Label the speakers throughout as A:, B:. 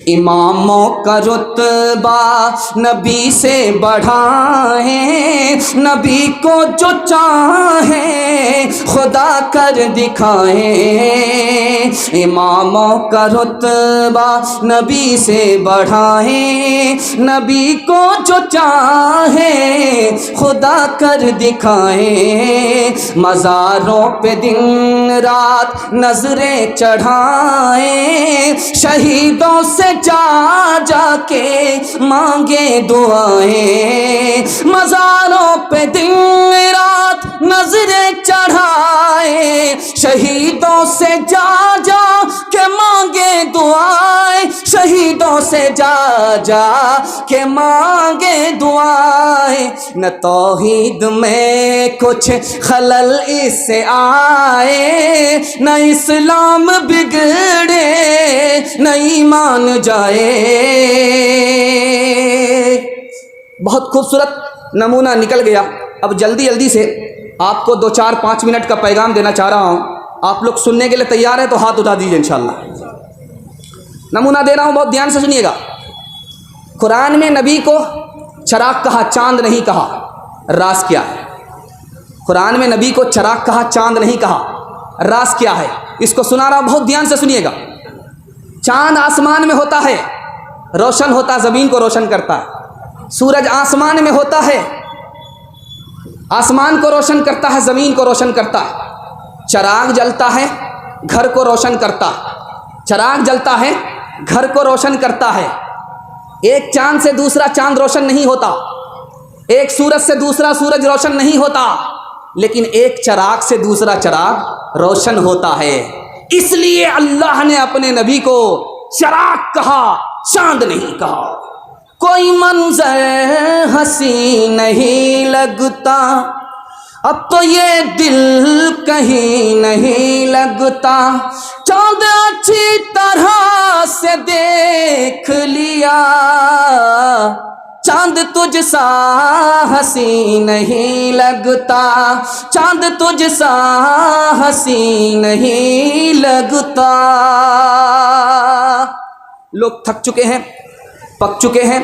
A: اماموں کا رتبہ نبی سے بڑھائیں، نبی کو جو چاہیں خدا کر دکھائیں۔ اماموں کا رتبہ نبی سے بڑھائیں، نبی کو جو چاہیں خدا کر دکھائیں۔ مزاروں پہ دن رات نظریں چڑھائیں، شہیدوں سے جا جا کے مانگے دعائیں۔ مزاروں پہ دن رات نظریں چڑھائیں، شہیدوں سے جا جا کے مانگے دعائیں، شہیدوں سے جا جا کے مانگے دعائیں۔ نہ توحید میں کچھ خلل اس سے آئے، نہ اسلام بگڑے نہ ایمان جائے۔ بہت خوبصورت نمونہ نکل گیا۔ اب جلدی جلدی سے آپ کو 2-4-5 منٹ کا پیغام دینا چاہ رہا ہوں۔ آپ لوگ سننے کے لیے تیار ہیں تو ہاتھ اٹھا دیجیے انشاءاللہ۔ نمونہ دے رہا ہوں، بہت دھیان سے سنیے گا۔ قرآن میں نبی کو چراغ کہا، چاند نہیں کہا۔ راز کیا ہے؟ قرآن میں نبی کو چراغ کہا، چاند نہیں کہا۔ راز کیا ہے؟ اس کو سنا رہا ہوں، بہت دھیان سے سنیے گا۔ چاند آسمان میں ہوتا ہے، روشن ہوتا ہے، زمین کو روشن کرتا ہے۔ سورج آسمان میں ہوتا ہے، آسمان کو روشن کرتا ہے، زمین کو روشن کرتا ہے۔ چراغ جلتا ہے، گھر کو روشن کرتا ہے۔ چراغ جلتا ہے، گھر کو روشن کرتا ہے۔ ایک چاند سے دوسرا چاند روشن نہیں ہوتا، ایک سورج سے دوسرا سورج روشن نہیں ہوتا، لیکن ایک چراغ سے دوسرا چراغ روشن ہوتا ہے۔ اس لیے اللہ نے اپنے نبی کو چراغ کہا، چاند نہیں کہا۔ کوئی منظر ہنسی نہیں لگتا، اب تو یہ دل کہیں نہیں لگتا، چاند اچھی طرح سے دیکھ لیا، چاند تجھ سا ہنسی نہیں لگتا، چاند تجھ سا ہنسی نہیں لگتا۔ لوگ تھک چکے ہیں، پک چکے ہیں۔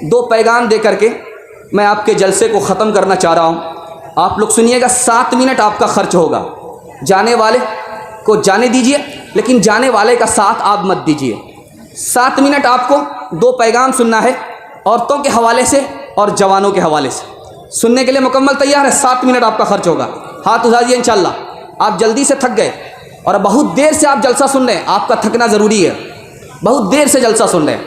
A: 2 پیغام دے کر کے میں آپ کے جلسے کو ختم کرنا چاہ رہا ہوں۔ آپ لوگ سنیے گا، 7 منٹ آپ کا خرچ ہوگا۔ جانے والے کو جانے دیجئے، لیکن جانے والے کا ساتھ آپ مت دیجئے۔ 7 منٹ آپ کو 2 پیغام سننا ہے، عورتوں کے حوالے سے اور جوانوں کے حوالے سے۔ سننے کے لیے مکمل تیار ہے؟ 7 منٹ آپ کا خرچ ہوگا۔ ہاتھ اٹھا دیجیے انشاءاللہ۔ آپ جلدی سے تھک گئے اور بہت دیر سے آپ جلسہ سن رہے ہیں، آپ کا تھکنا ضروری ہے، بہت دیر سے جلسہ سن رہے ہیں،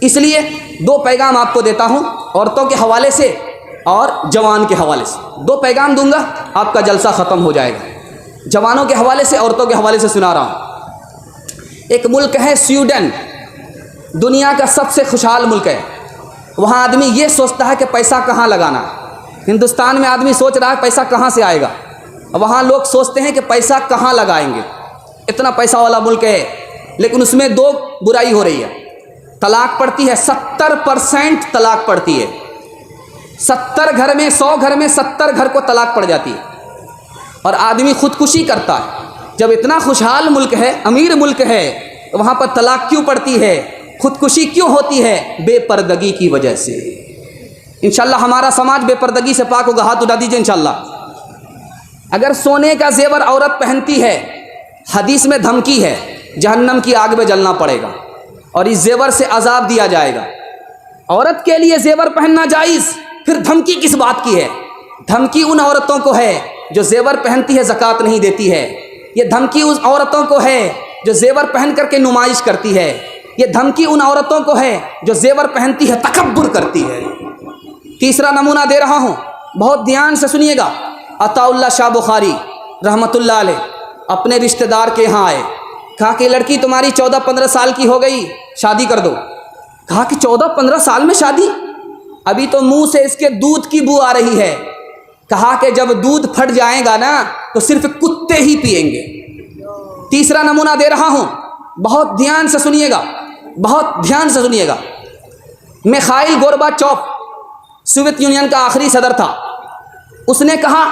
A: اس لیے 2 پیغام آپ کو دیتا ہوں، عورتوں کے حوالے سے اور جوان کے حوالے سے۔ 2 پیغام دوں گا، آپ کا جلسہ ختم ہو جائے گا۔ جوانوں کے حوالے سے، عورتوں کے حوالے سے سنا رہا ہوں۔ ایک ملک ہے سویڈن، دنیا کا سب سے خوشحال ملک ہے۔ وہاں آدمی یہ سوچتا ہے کہ پیسہ کہاں لگانا ہے۔ ہندوستان میں آدمی سوچ رہا ہے پیسہ کہاں سے آئے گا، وہاں لوگ سوچتے ہیں کہ پیسہ کہاں لگائیں گے۔ اتنا پیسہ والا ملک ہے، لیکن اس میں 2 برائی ہو رہی ہے۔ طلاق پڑتی ہے، 70% طلاق پڑتی ہے۔ 70 گھر میں، 100 گھر میں 70 گھر کو طلاق پڑ جاتی ہے، اور آدمی خودکشی کرتا ہے۔ جب اتنا خوشحال ملک ہے، امیر ملک ہے، تو وہاں پر طلاق کیوں پڑتی ہے، خودکشی کیوں ہوتی ہے؟ بے پردگی کی وجہ سے۔ انشاءاللہ ہمارا سماج بے پردگی سے پاک ہوگا۔ ہاتھ اٹھا دیجیے انشاءاللہ۔ اگر سونے کا زیور عورت پہنتی ہے، حدیث میں دھمکی ہے، جہنم کی آگ میں جلنا پڑے گا، اور اس زیور سے عذاب دیا جائے گا۔ عورت کے لیے زیور پہننا جائز، پھر دھمکی کس بات کی ہے؟ دھمکی ان عورتوں کو ہے جو زیور پہنتی ہے زکوٰۃ نہیں دیتی ہے۔ یہ دھمکی اس عورتوں کو ہے جو زیور پہن کر کے نمائش کرتی ہے۔ یہ دھمکی ان عورتوں کو ہے جو زیور پہنتی ہے تکبر کرتی ہے۔ تیسرا نمونہ دے رہا ہوں، بہت دھیان سے سنیے گا۔ عطا اللہ شاہ بخاری رحمۃ اللہ علیہ اپنے رشتہ دار کے یہاں آئے، کہا کہ لڑکی تمہاری 14-15 سال کی ہو گئی، شادی کر دو۔ کہا کہ 14-15 سال میں شادی؟ ابھی تو منہ سے اس کے دودھ کی بو آ رہی ہے۔ کہا کہ جب دودھ پھٹ جائے گا نا تو صرف کتے ہی پئیں گے۔ تیسرا نمونہ دے رہا ہوں، بہت دھیان سے سنیے گا، بہت دھیان سے سنیے گا۔ میخائیل گورباچوف سوویت یونین کا آخری صدر تھا۔ اس نے کہا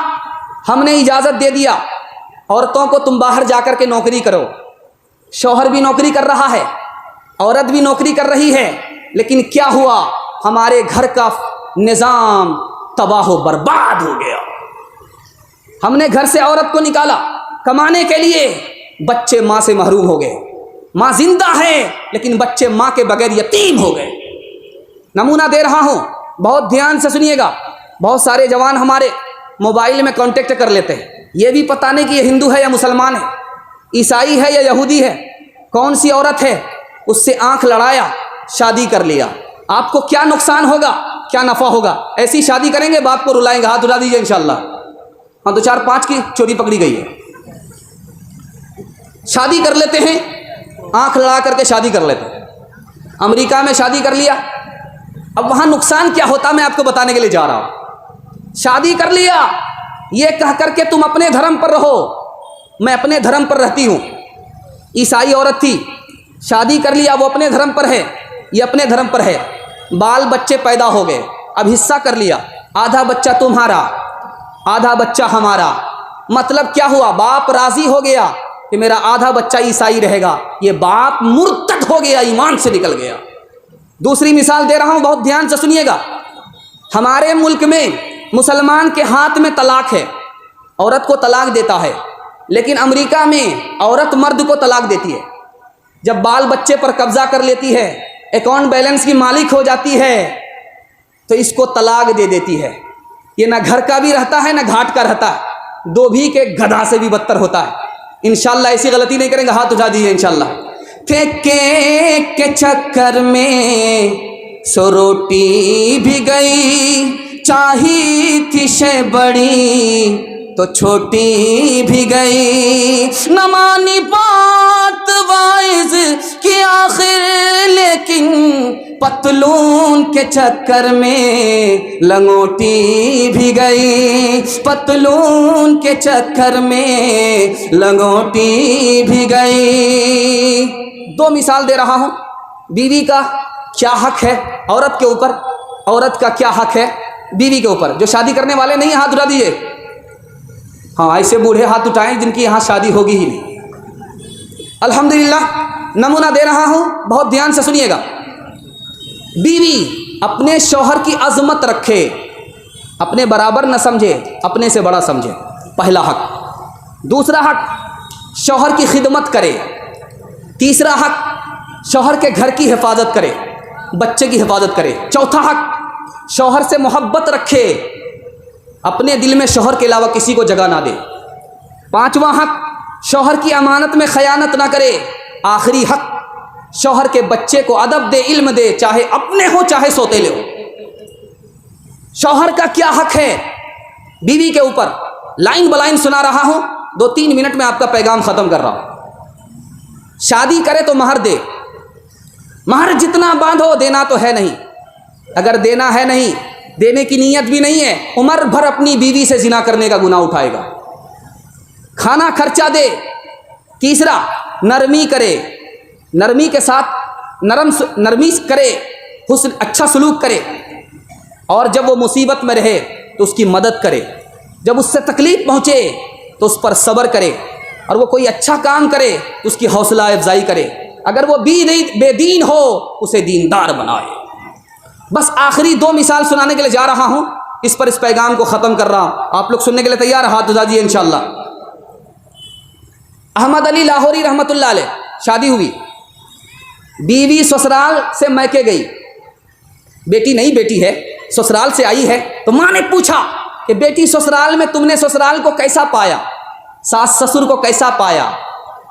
A: ہم نے اجازت دے دیا عورتوں کو تم باہر جا کر کے نوکری کرو۔ شوہر بھی نوکری کر رہا ہے، عورت بھی نوکری کر رہی ہے، لیکن کیا ہوا؟ ہمارے گھر کا نظام تباہ و برباد ہو گیا۔ ہم نے گھر سے عورت کو نکالا کمانے کے لیے، بچے ماں سے محروم ہو گئے۔ ماں زندہ ہے لیکن بچے ماں کے بغیر یتیم ہو گئے۔ نمونہ دے رہا ہوں، بہت دھیان سے سنیے گا۔ بہت سارے جوان ہمارے موبائل میں کانٹیکٹ کر لیتے ہیں، یہ بھی پتہ نہیں کہ یہ ہندو ہے یا مسلمان ہے، عیسائی ہے یا یہودی ہے، کون سی عورت ہے، اس سے آنکھ لڑایا، شادی کر لیا۔ آپ کو کیا نقصان ہوگا، کیا نفع ہوگا؟ ایسی شادی کریں گے باپ کو رلائیں گے۔ ہاتھ اٹھا دیجیے انشاءاللہ۔ ہاں، تو 4-5 کی چوری پکڑی گئی ہے۔ شادی کر لیتے ہیں، آنکھ لڑا کر کے شادی کر لیتے ہیں۔ امریکہ میں شادی کر لیا، اب وہاں نقصان کیا ہوتا میں آپ کو بتانے کے لیے جا رہا ہوں۔ شادی کر لیا یہ کہہ کر کے تم اپنے دھرم پر رہو، میں اپنے دھرم پر رہتی ہوں۔ عیسائی عورت تھی، شادی کر لیا، وہ اپنے دھرم پر ہے، یہ اپنے دھرم پر ہے۔ بال بچے پیدا ہو گئے، اب حصہ کر لیا، آدھا بچہ تمہارا آدھا بچہ ہمارا۔ مطلب کیا ہوا؟ باپ راضی ہو گیا کہ میرا آدھا بچہ عیسائی رہے گا، یہ باپ مرتد ہو گیا، ایمان سے نکل گیا۔ دوسری مثال دے رہا ہوں، بہت دھیان سے سنیے گا۔ ہمارے ملک میں مسلمان کے ہاتھ میں طلاق ہے، عورت کو طلاق دیتا ہے، لیکن امریکہ میں عورت مرد کو طلاق دیتی ہے۔ جب بال بچے پر قبضہ کر لیتی ہے، اکاؤنٹ بیلنس کی مالک ہو جاتی ہے، تو اس کو طلاق دے دیتی ہے۔ یہ نہ گھر کا بھی رہتا ہے نہ گھاٹ کا رہتا ہے، دو بھی کے گدھا سے بھی بدتر ہوتا ہے۔ انشاءاللہ ایسی غلطی نہیں کریں گے، ہاتھ اٹھا دیجیے انشاءاللہ۔ پھینکے کے چکر میں سو روٹی بھی گئی، چاہی تھی شے بڑی تو چھوٹی بھی گئی، نہ مانی بات وائز کی آخر، لیکن پتلون کے چکر میں لنگوٹی بھی گئی، پتلون کے چکر میں لنگوٹی بھی گئی۔ دو مثال دے رہا ہوں۔ بیوی کا کیا حق ہے عورت کے اوپر، عورت کا کیا حق ہے بیوی کے اوپر۔ جو شادی کرنے والے نہیں ہیں ہاتھ اٹھا دیجیے۔ ہاں، ایسے بوڑھے ہاتھ اٹھائیں جن کی یہاں شادی ہوگی ہی نہیں۔ الحمدللہ نمونہ دے رہا ہوں، بہت دھیان سے سنیے گا۔ بیوی اپنے شوہر کی عظمت رکھے، اپنے برابر نہ سمجھے، اپنے سے بڑا سمجھے، پہلا حق۔ دوسرا حق، شوہر کی خدمت کرے۔ تیسرا حق، شوہر کے گھر کی حفاظت کرے، بچے کی حفاظت کرے۔ چوتھا حق، شوہر سے محبت رکھے، اپنے دل میں شوہر کے علاوہ کسی کو جگہ نہ دے۔ پانچواں حق، شوہر کی امانت میں خیانت نہ کرے۔ آخری حق، شوہر کے بچے کو ادب دے، علم دے، چاہے اپنے ہو چاہے سوتےلے ہو۔ شوہر کا کیا حق ہے بیوی کے اوپر، لائن بلائن سنا رہا ہوں، 2-3 منٹ میں آپ کا پیغام ختم کر رہا ہوں۔ شادی کرے تو مہر دے، مہر جتنا باندھو دینا تو ہے نہیں، اگر دینا ہے نہیں، دینے کی نیت بھی نہیں ہے، عمر بھر اپنی بیوی سے زنا کرنے کا گناہ اٹھائے گا۔ کھانا خرچہ دے۔ تیسرا، نرمی کرے، نرمی کے ساتھ نرمی کرے، حسن اچھا سلوک کرے، اور جب وہ مصیبت میں رہے تو اس کی مدد کرے، جب اس سے تکلیف پہنچے تو اس پر صبر کرے، اور وہ کوئی اچھا کام کرے تو اس کی حوصلہ افزائی کرے، اگر وہ بے دین ہو اسے دیندار بنائے۔ بس آخری 2 مثال سنانے کے لیے جا رہا ہوں، اس پر اس پیغام کو ختم کر رہا ہوں۔ آپ لوگ سننے کے لیے تیار؟ ہاتھ اٹھا دیجیے انشاءاللہ۔ احمد علی لاہوری رحمۃ اللہ علیہ، شادی ہوئی، بیوی سسرال سے میکے گئی، بیٹی نہیں بیٹی ہے، سسرال سے آئی ہے، تو ماں نے پوچھا کہ بیٹی سسرال میں تم نے سسرال کو کیسا پایا، ساس سسر کو کیسا پایا،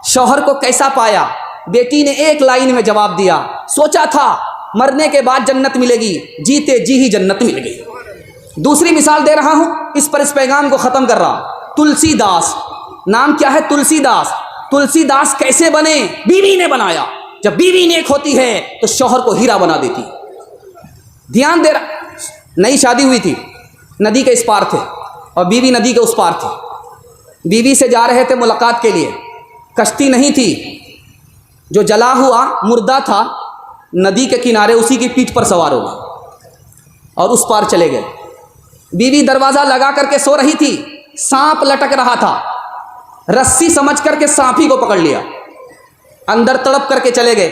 A: شوہر کو کیسا پایا؟ بیٹی نے ایک لائن میں جواب دیا، سوچا تھا مرنے کے بعد جنت ملے گی، جیتے جی ہی جنت مل گئی۔ دوسری مثال دے رہا ہوں، اس پر اس پیغام کو ختم کر رہا ہوں۔ تلسی داس، نام کیا ہے؟ تلسی داس۔ تلسی داس کیسے بنے؟ بیوی نے بنایا۔ جب بیوی نیک ہوتی ہے تو شوہر کو ہیرا بنا دیتی۔ دھیان دے رہا، نئی شادی ہوئی تھی، ندی کے اس پار تھے اور بیوی ندی کے اس پار تھی۔ بیوی سے جا رہے تھے ملاقات کے لیے، کشتی نہیں تھی، جو جلا ہوا مردہ تھا ندی کے کنارے اسی کی پیٹھ پر سوار ہو گئے اور اس پار چلے گئے۔ بیوی دروازہ لگا کر کے سو رہی تھی، سانپ لٹک رہا تھا، رسی سمجھ کر کے سانپ ہی کو پکڑ لیا، اندر تڑپ کر کے چلے گئے۔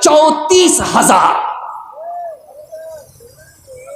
A: 34,000।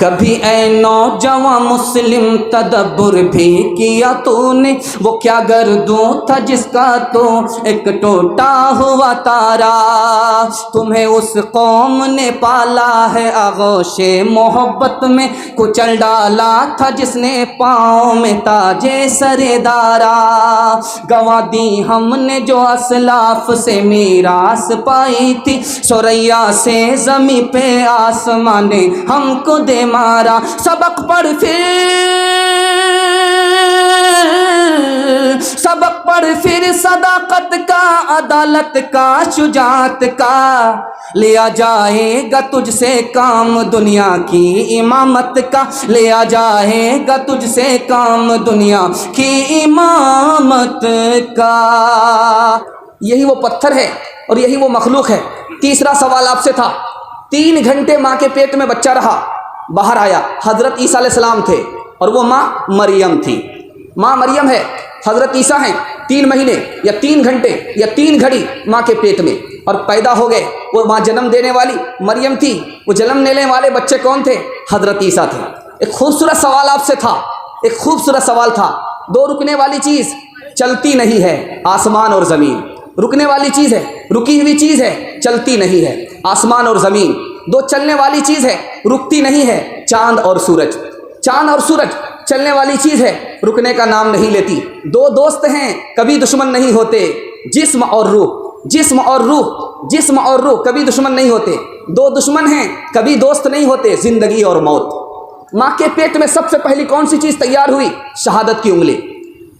A: کبھی اے نوجوان مسلم تدبر بھی کیا تو نے، وہ کیا گردوں تھا جس کا تو ایک ٹوٹا ہوا تارا، تمہیں اس قوم نے پالا ہے آغوش محبت میں، کچل ڈالا تھا جس نے پاؤں میں تاج سردارا، گنوا دی ہم نے جو اسلاف سے میراث پائی تھی، ثریا سے زمیں پہ آسمان نے ہم کو دے مارا، سبق پڑھ پھر صداقت کا، عدالت کا، شجاعت کا، لیا جائے گا تجھ سے کام دنیا کی امامت کا، لیا جائے گا تجھ سے کام دنیا کی امامت کا۔ یہی وہ پتھر ہے اور یہی وہ مخلوق ہے۔ تیسرا سوال آپ سے تھا، 3 گھنٹے ماں کے پیٹ میں بچہ رہا، باہر آیا، حضرت عیسیٰ علیہ السلام تھے اور وہ ماں مریم تھی۔ ماں مریم ہے، حضرت عیسیٰ ہیں، 3 مہینے یا 3 گھنٹے یا 3 گھڑی ماں کے پیٹ میں، اور پیدا ہو گئے۔ وہ ماں جنم دینے والی مریم تھی، وہ جنم لینے والے بچے کون تھے؟ حضرت عیسیٰ تھے۔ ایک خوبصورت سوال آپ سے تھا، ایک خوبصورت سوال تھا، 2 رکنے والی چیز چلتی نہیں ہے، آسمان اور زمین۔ رکنے والی چیز ہے، رکی ہوئی چیز ہے، چلتی نہیں ہے، آسمان اور زمین۔ 2 چلنے والی چیز ہے، رکتی نہیں ہے، چاند اور سورج۔ چاند اور سورج چلنے والی چیز ہے، رکنے کا نام نہیں لیتی۔ 2 دوست ہیں، کبھی دشمن نہیں ہوتے، جسم اور روح، جسم اور روح، جسم اور روح کبھی دشمن نہیں ہوتے۔ 2 دشمن ہیں، کبھی دوست نہیں ہوتے، زندگی اور موت۔ ماں کے پیٹ میں سب سے پہلی کون سی چیز تیار ہوئی؟ شہادت کی انگلی۔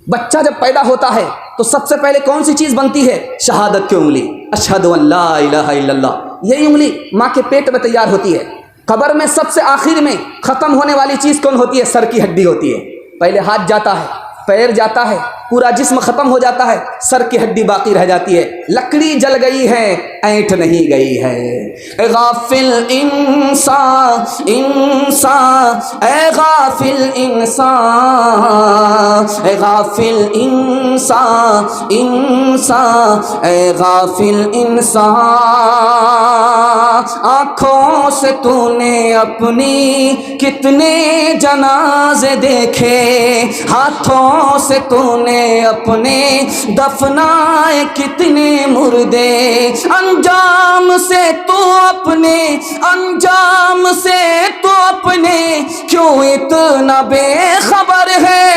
A: بچہ جب پیدا ہوتا ہے تو سب سے پہلے کون سی چیز بنتی ہے؟ شہادت کی انگلی، اشہد ان لا الہ الا اللہ۔ یہی انگلی ماں کے پیٹ میں تیار ہوتی ہے۔ قبر میں سب سے آخر میں ختم ہونے والی چیز کون ہوتی ہے؟ سر کی ہڈی ہوتی ہے۔ پہلے ہاتھ جاتا ہے، پیر جاتا ہے، پورا جسم ختم ہو جاتا ہے، سر کی ہڈی باقی رہ جاتی ہے۔ لکڑی جل گئی ہے، اینٹ نہیں گئی ہے۔ غافل انسان، انسان، اے غافل انسان، اے غافل انسان، انسان، اے غافل انسان، آنکھوں سے تو نے اپنی کتنے جنازے دیکھے، ہاتھوں سے تو نے اپنے دفنائے کتنے مردے، انجام سے تو اپنے، انجام سے تو اپنے کیوں اتنا بے خبر ہے؟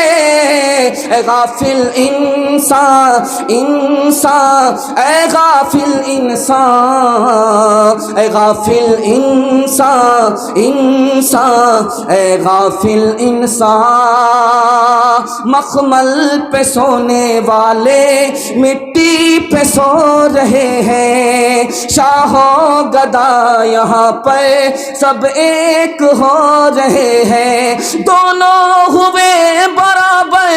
A: اے غافل انسان، انسان، اے غافل انسان، اے غافل انسان، انسان، اے غافل انسان، مخمل پہ سونے والے مٹی پہ سو رہے ہیں، شاہ و گدا یہاں پہ سب ایک ہو رہے ہیں، دونوں ہوئے برابر،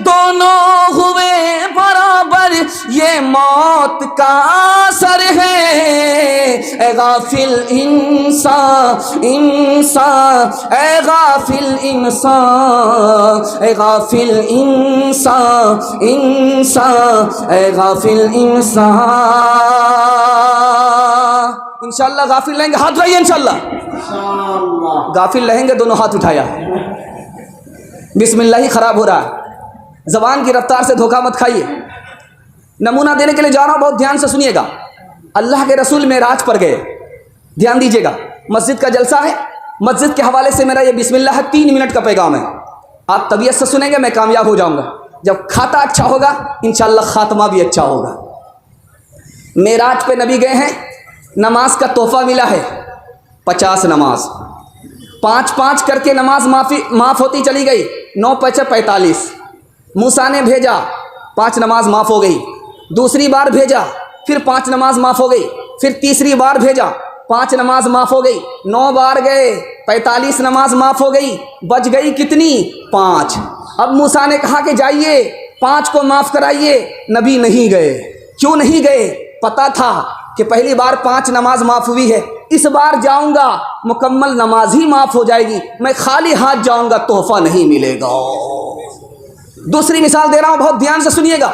A: دونوں ہوئے برابر، یہ موت کا اثر ہے۔ اے غافل انسان، انسان، اے غافل انسان، اے غافل انسان، انسان، اے غافل انسان۔ انشاءاللہ غافل رہیں گے، ہاتھ اٹھائیے انشاءاللہ۔ غافل رہیں گے، دونوں ہاتھ اٹھایا۔ بسم اللہ ہی خراب ہو رہا ہے، زبان کی رفتار سے دھوکہ مت کھائیے۔ نمونہ دینے کے لیے جا رہا ہوں، بہت دھیان سے سنیے گا۔ اللہ کے رسول معراج پر گئے، دھیان دیجیے گا، مسجد کا جلسہ ہے، مسجد کے حوالے سے میرا یہ بسم اللہ ہے، 3 منٹ کا پیغام ہے، آپ طبیعت سے سنیں گے، میں کامیاب ہو جاؤں گا۔ جب کھاتا اچھا ہوگا انشاءاللہ خاتمہ بھی اچھا ہوگا۔ معراج پہ نبی گئے ہیں، نماز کا تحفہ ملا ہے، 50 نماز، 5 کر کے نماز معاف ہوتی چلی گئی، 9 × 5 = 45۔ موسیٰ نے بھیجا، 5 نماز معاف ہو گئی، دوسری بار بھیجا، پھر 5 نماز معاف ہو گئی، پھر تیسری بار بھیجا، 5 نماز معاف ہو گئی، 9 بار گئے، 45 نماز معاف ہو گئی، بچ گئی کتنی؟ 5۔ اب موسیٰ نے کہا کہ جائیے 5 کو معاف کرائیے، نبی نہیں گئے۔ کیوں نہیں گئے؟ پتہ تھا کہ پہلی بار 5 نماز معاف ہوئی ہے، اس بار جاؤں گا مکمل نماز ہی معاف ہو جائے گی، میں خالی ہاتھ جاؤں گا تحفہ نہیں ملے گا۔ دوسری مثال دے رہا ہوں، بہت دھیان سے سنیے گا۔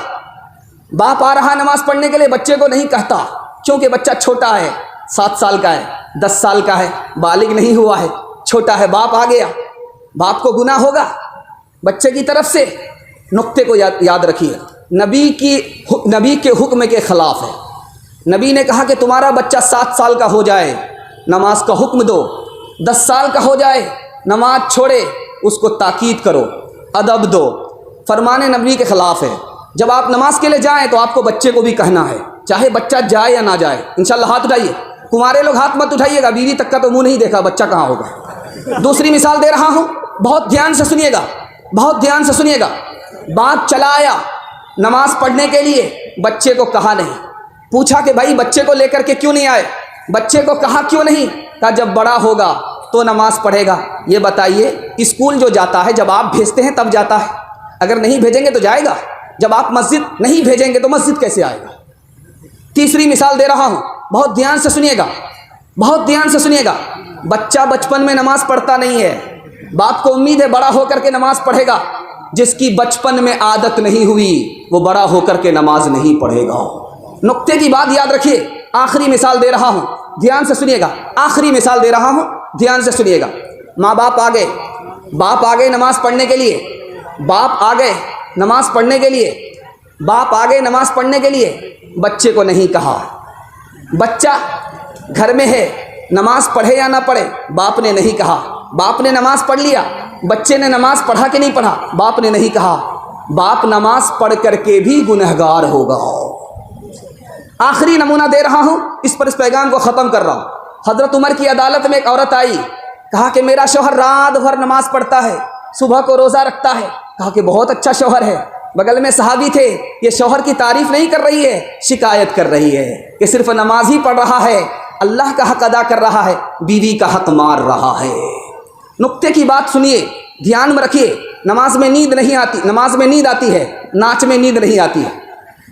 A: باپ آ رہا نماز پڑھنے کے لیے، بچے کو نہیں کہتا، کیونکہ بچہ چھوٹا ہے، 7 سال کا ہے، 10 سال کا ہے، بالغ نہیں ہوا ہے، چھوٹا ہے، باپ آ گیا، باپ کو گناہ ہوگا بچے کی طرف سے. نقطے کو یاد رکھیے، نبی کے حکم کے خلاف ہے. نبی نے کہا کہ تمہارا بچہ 7 سال کا ہو جائے نماز کا حکم دو، 10 سال کا ہو جائے نماز چھوڑے اس کو تاکید کرو، ادب دو. فرمان نبی کے خلاف ہے. جب آپ نماز کے لیے جائیں تو آپ کو بچے کو بھی کہنا ہے، چاہے بچہ جائے یا نہ جائے. انشاءاللہ ہاتھ اٹھائیے. کمارے لوگ ہاتھ مت اٹھائیے گا، بیوی تک کا تو منہ نہیں دیکھا، بچہ کہاں ہوگا. دوسری مثال دے رہا ہوں، بہت دھیان سے سنیے گا، بہت دھیان سے سنیے گا. باپ چلا آیا نماز پڑھنے کے لیے، بچے کو کہا نہیں. پوچھا کہ بھائی بچے کو لے کر کے کیوں نہیں آئے؟ بچے کو کہا کیوں نہیں؟ کہا جب بڑا ہوگا تو نماز پڑھے گا. یہ بتائیے اسکول جو جاتا ہے جب آپ بھیجتے ہیں تب جاتا ہے، اگر نہیں بھیجیں گے تو جائے گا؟ جب آپ مسجد نہیں بھیجیں گے تو مسجد کیسے آئے گا؟ تیسری مثال دے رہا ہوں، بہت دھیان سے سنیے گا، بہت دھیان سے سنیے گا. بچہ بچپن میں نماز پڑھتا نہیں ہے، باپ کو امید ہے بڑا ہو کر کے نماز پڑھے گا. جس کی بچپن میں عادت نہیں ہوئی وہ بڑا ہو کر کے نماز نہیں پڑھے گا. نقطے کی بات یاد رکھیے. آخری مثال دے رہا ہوں، دھیان سے سنیے گا، آخری مثال دے رہا ہوں، دھیان سے سنیے گا. ماں باپ آ گئے، باپ آ گئے نماز پڑھنے کے لیے، باپ آ گئے نماز پڑھنے کے لیے، باپ آ گئے نماز پڑھنے کے لیے. بچے کو نہیں کہا. بچہ گھر میں ہے، نماز پڑھے یا نہ پڑھے باپ نے نہیں کہا. باپ نے نماز پڑھ لیا، بچے نے نماز پڑھا کہ نہیں پڑھا باپ نے نہیں کہا. باپ نماز پڑھ کر کے بھی گنہگار ہوگا. آخری نمونہ دے رہا ہوں، اس پر اس پیغام کو ختم کر رہا ہوں. حضرت عمر کی عدالت میں ایک عورت آئی، کہا کہ میرا شوہر رات بھر نماز پڑھتا ہے، صبح کو روزہ رکھتا ہے. کہا کہ بہت اچھا شوہر ہے. بغل میں صحابی تھے، یہ شوہر کی تعریف نہیں کر رہی ہے، شکایت کر رہی ہے کہ صرف نماز ہی پڑھ رہا ہے، اللہ کا حق ادا کر رہا ہے، بیوی کا حق مار رہا ہے. نقطے کی بات سنیے، دھیان میں رکھیے. نماز میں نیند نہیں آتی، نماز میں نیند آتی ہے، ناچ میں نیند نہیں آتی ہے.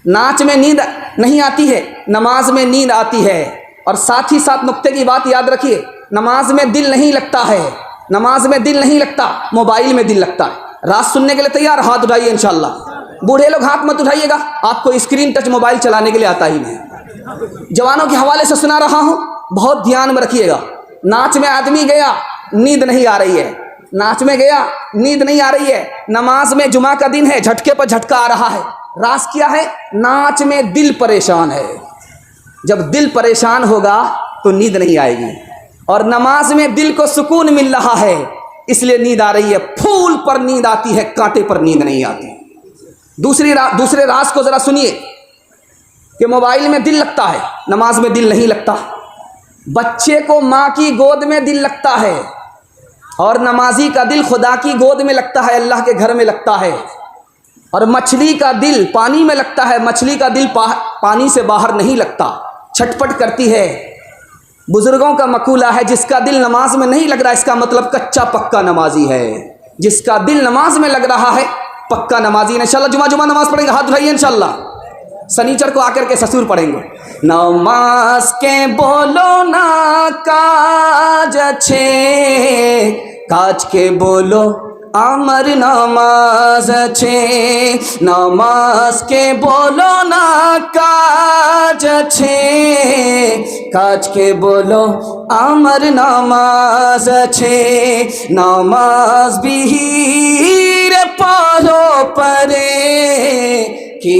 A: ناچ میں نیند نہیں آتی ہے، نماز میں نیند آتی ہے. اور ساتھ ہی ساتھ نقطے کی بات یاد رکھیے، نماز میں دل نہیں لگتا ہے، نماز میں دل نہیں لگتا، موبائل میں دل لگتا ہے. رات سننے کے لیے تیار؟ ہاتھ اٹھائیے انشاءاللہ. بوڑھے لوگ ہاتھ مت اٹھائیے گا، آپ کو اسکرین ٹچ موبائل چلانے کے لیے آتا ہی نہیں. جوانوں کے حوالے سے سنا رہا ہوں، بہت دھیان میں رکھیے گا. ناچ میں آدمی گیا، نیند نہیں آ رہی ہے، ناچ میں گیا نیند نہیں آ رہی ہے. نماز میں جمعہ کا دن ہے، جھٹکے پر جھٹکا آ رہا ہے. راز کیا ہے؟ ناچ میں دل پریشان ہے. جب دل پریشان ہوگا تو نیند نہیں آئے گی. اور نماز میں دل کو سکون مل رہا ہے اس لیے نیند آ رہی ہے. پھول پر نیند آتی ہے، کانٹے پر نیند نہیں آتی. دوسرے راز کو ذرا سنیے کہ موبائل میں دل لگتا ہے، نماز میں دل نہیں لگتا. بچے کو ماں کی گود میں دل لگتا ہے اور نمازی کا دل خدا کی گود میں لگتا ہے، اللہ کے گھر میں لگتا ہے. اور مچھلی کا دل پانی میں لگتا ہے، مچھلی کا دل پانی سے باہر نہیں لگتا، چھٹپٹ کرتی ہے. بزرگوں کا مقولہ ہے جس کا دل نماز میں نہیں لگ رہا اس کا مطلب کچا پکا نمازی ہے. جس کا دل نماز میں لگ رہا ہے پکا نمازی. انشاءاللہ جمعہ نماز پڑھیں گے، ہاتھ اٹھائیے انشاءاللہ. سنیچر کو آ کر کے سسور پڑھیں گے. نماز کے بولو نا کاج اچھے، کاج کے بولو امر نماز اچھے. نماز کے بولو نا کاج اچھے، کاج کے بولو امر نماز اچھے. نماز بھی ہیرے پارو پرے কি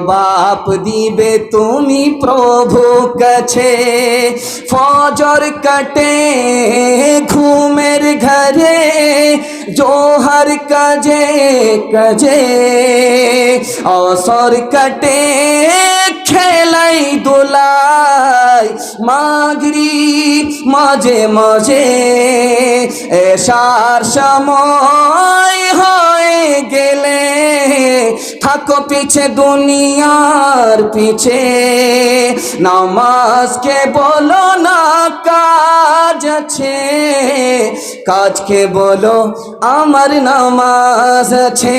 A: বাপ দিবে তুমি প্রভু কাছে. ফজর কাটে ঘুমের ঘরে জোহর কাজে কাজে, অসর কাটে খেলাই দোলাই, মাগরিব মাঝে মাঝে এশার সময় হয়ে গেলে থাকো পিছে দুনিয়ার পিছে. নামাজকে বলো না কাজ আছে, কাজকে বলো আমার নামাজ আছে.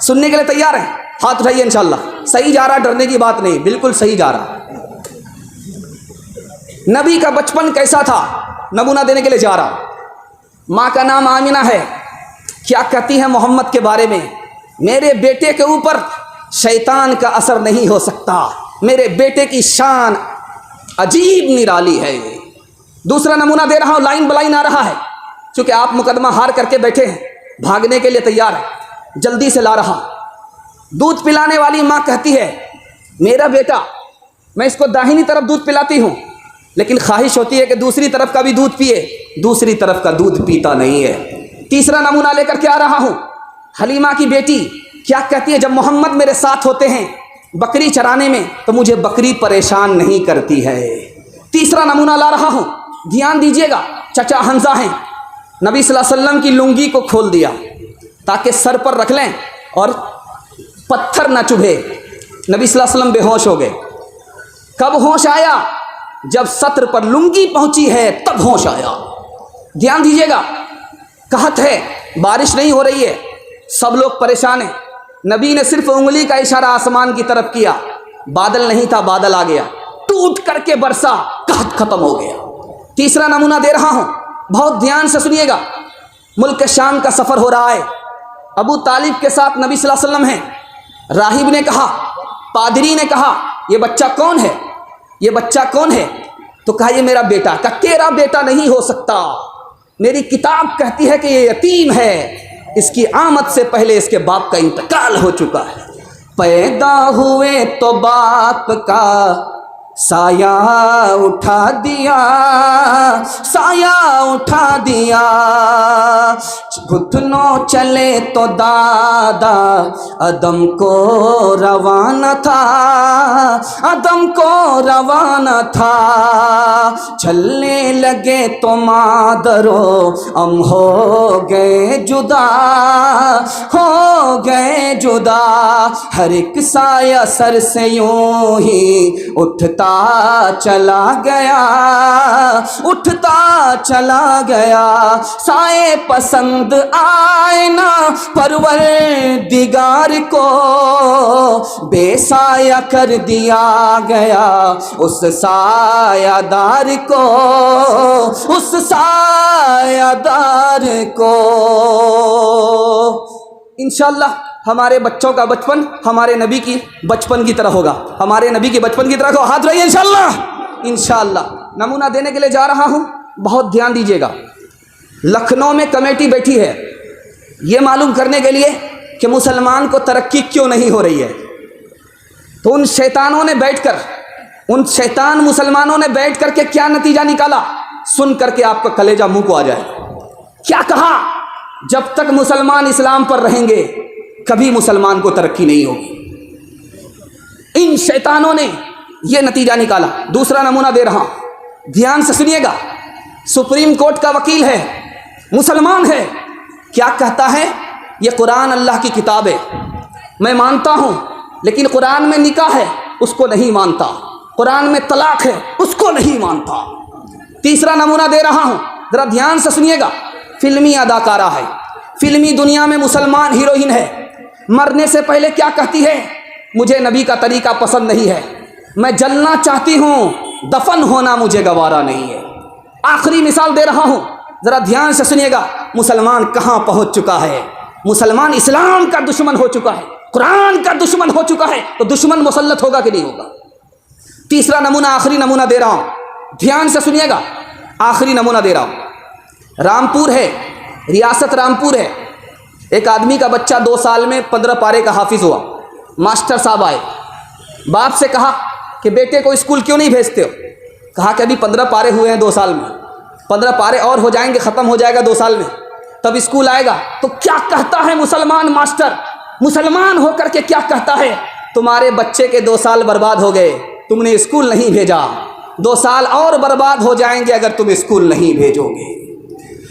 A: سننے کے لیے تیار ہیں؟ ہاتھ اٹھائیے انشاءاللہ. صحیح جا رہا, ڈرنے کی بات نہیں, بالکل صحیح جا رہا. نبی کا بچپن کیسا تھا نمونہ دینے کے لیے جا رہا. ماں کا نام آمینہ ہے. کیا کہتی ہے محمد کے بارے میں؟ میرے بیٹے کے اوپر شیطان کا اثر نہیں ہو سکتا, میرے بیٹے کی شان عجیب نرالی ہے. دوسرا نمونہ دے رہا ہوں, لائن بلائن آ رہا ہے, چونکہ آپ مقدمہ ہار کر کے بیٹھے ہیں, بھاگنے کے لیے تیار ہے, جلدی سے لا رہا. دودھ پلانے والی ماں کہتی ہے میرا بیٹا, میں اس کو داہنی طرف دودھ پلاتی ہوں, لیکن خواہش ہوتی ہے کہ دوسری طرف کا بھی دودھ پیے, دوسری طرف کا دودھ پیتا نہیں ہے. تیسرا نمونہ لے کر کے آ رہا ہوں. حلیمہ کی بیٹی کیا کہتی ہے, جب محمد میرے ساتھ ہوتے ہیں بکری چرانے میں تو مجھے بکری پریشان نہیں کرتی ہے. تیسرا نمونہ لا رہا ہوں, دھیان دیجیے گا. چچا حمزہ ہیں, نبی صلی اللہ علیہ وسلم کی لنگی کو کھول دیا تاکہ سر پر رکھ لیں اور پتھر نہ چبھے. نبی صلی اللہ علیہ وسلم بے ہوش ہو گئے. کب ہوش آیا؟ جب سطر پر لنگی پہنچی ہے تب ہوش آیا. دھیان دیجیے گا. کہت ہے بارش نہیں ہو رہی ہے, سب لوگ پریشان ہیں. نبی نے صرف انگلی کا اشارہ آسمان کی طرف کیا, بادل نہیں تھا, بادل آ گیا, ٹوٹ کر کے برسا, قحط ختم ہو گیا. تیسرا نمونہ دے رہا ہوں, بہت دھیان سے سنیے گا. ملک شام کا سفر ہو رہا ہے, ابو طالب کے ساتھ نبی صلی اللہ علیہ وسلم ہیں. راہب نے کہا, پادری نے کہا یہ بچہ کون ہے, یہ بچہ کون ہے؟ تو کہا یہ میرا بیٹا. کہا تیرا بیٹا نہیں ہو سکتا, میری کتاب کہتی ہے کہ یہ یتیم ہے, اس کی آمد سے پہلے اس کے باپ کا انتقال ہو چکا ہے. پیدا ہوئے تو باپ کا سایہ اٹھا دیا, سایہ اٹھا دیا. گھٹنوں چلے تو دادا عدم کو روانہ تھا, عدم کو روانہ تھا. چلنے لگے تو مادرو ہم ہو گئے جدا, ہو گئے جدا. ہر ایک سایہ سر سے یوں ہی اٹھتا چلا گیا, اٹھتا چلا گیا. سائے پسند آئے نا پروردگار کو, بے سایہ کر دیا گیا اس سایہ دار کو, اس سایہ دار کو. انشاءاللہ ہمارے بچوں کا بچپن ہمارے نبی کی بچپن کی طرح ہوگا, ہمارے نبی کے بچپن کی طرح کو. ہاتھ رہیے انشاءاللہ. انشاءاللہ نمونہ دینے کے لیے جا رہا ہوں, بہت دھیان دیجیے گا. لکھنؤ میں کمیٹی بیٹھی ہے یہ معلوم کرنے کے لیے کہ مسلمان کو ترقی کیوں نہیں ہو رہی ہے. تو ان شیطانوں نے بیٹھ کر, ان شیطان مسلمانوں نے بیٹھ کر کے کیا نتیجہ نکالا, سن کر کے آپ کا کلیجہ منہ کو آ جائے. کیا کہا, جب تک مسلمان اسلام پر رہیں گے کبھی مسلمان کو ترقی نہیں ہوگی. ان شیطانوں نے یہ نتیجہ نکالا. دوسرا نمونہ دے رہا ہوں, دھیان سے سنیے گا. سپریم کورٹ کا وکیل ہے, مسلمان ہے, کیا کہتا ہے یہ قرآن اللہ کی کتاب ہے, میں مانتا ہوں, لیکن قرآن میں نکاح ہے اس کو نہیں مانتا, قرآن میں طلاق ہے اس کو نہیں مانتا. تیسرا نمونہ دے رہا ہوں, ذرا دھیان سے سنیے گا. فلمی اداکارہ ہے, فلمی دنیا میں مسلمان ہیروئن ہے, مرنے سے پہلے کیا کہتی ہے, مجھے نبی کا طریقہ پسند نہیں ہے, میں جلنا چاہتی ہوں, دفن ہونا مجھے گوارا نہیں ہے. آخری مثال دے رہا ہوں, ذرا دھیان سے سنیے گا. مسلمان کہاں پہنچ چکا ہے, مسلمان اسلام کا دشمن ہو چکا ہے, قرآن کا دشمن ہو چکا ہے, تو دشمن مسلط ہوگا کہ نہیں ہوگا. تیسرا نمونہ, آخری نمونہ دے رہا ہوں, دھیان سے سنیے گا. آخری نمونہ دے رہا ہوں. رامپور ہے, ریاست رامپور ہے. ایک آدمی کا بچہ 2 سال میں 15 پارے کا حافظ ہوا. ماسٹر صاحب آئے, باپ سے کہا کہ بیٹے کو اسکول کیوں نہیں بھیجتے ہو. کہا کہ ابھی 15 پارے ہوئے ہیں 2 سال میں, 15 پارے اور ہو جائیں گے, ختم ہو جائے گا 2 سال میں, تب اسکول آئے گا. تو کیا کہتا ہے مسلمان ماسٹر, مسلمان ہو کر کے کیا کہتا ہے, تمہارے بچے کے 2 سال برباد ہو گئے, تم نے اسکول نہیں بھیجا, 2 سال اور برباد ہو جائیں گے اگر تم اسکول نہیں بھیجو گے.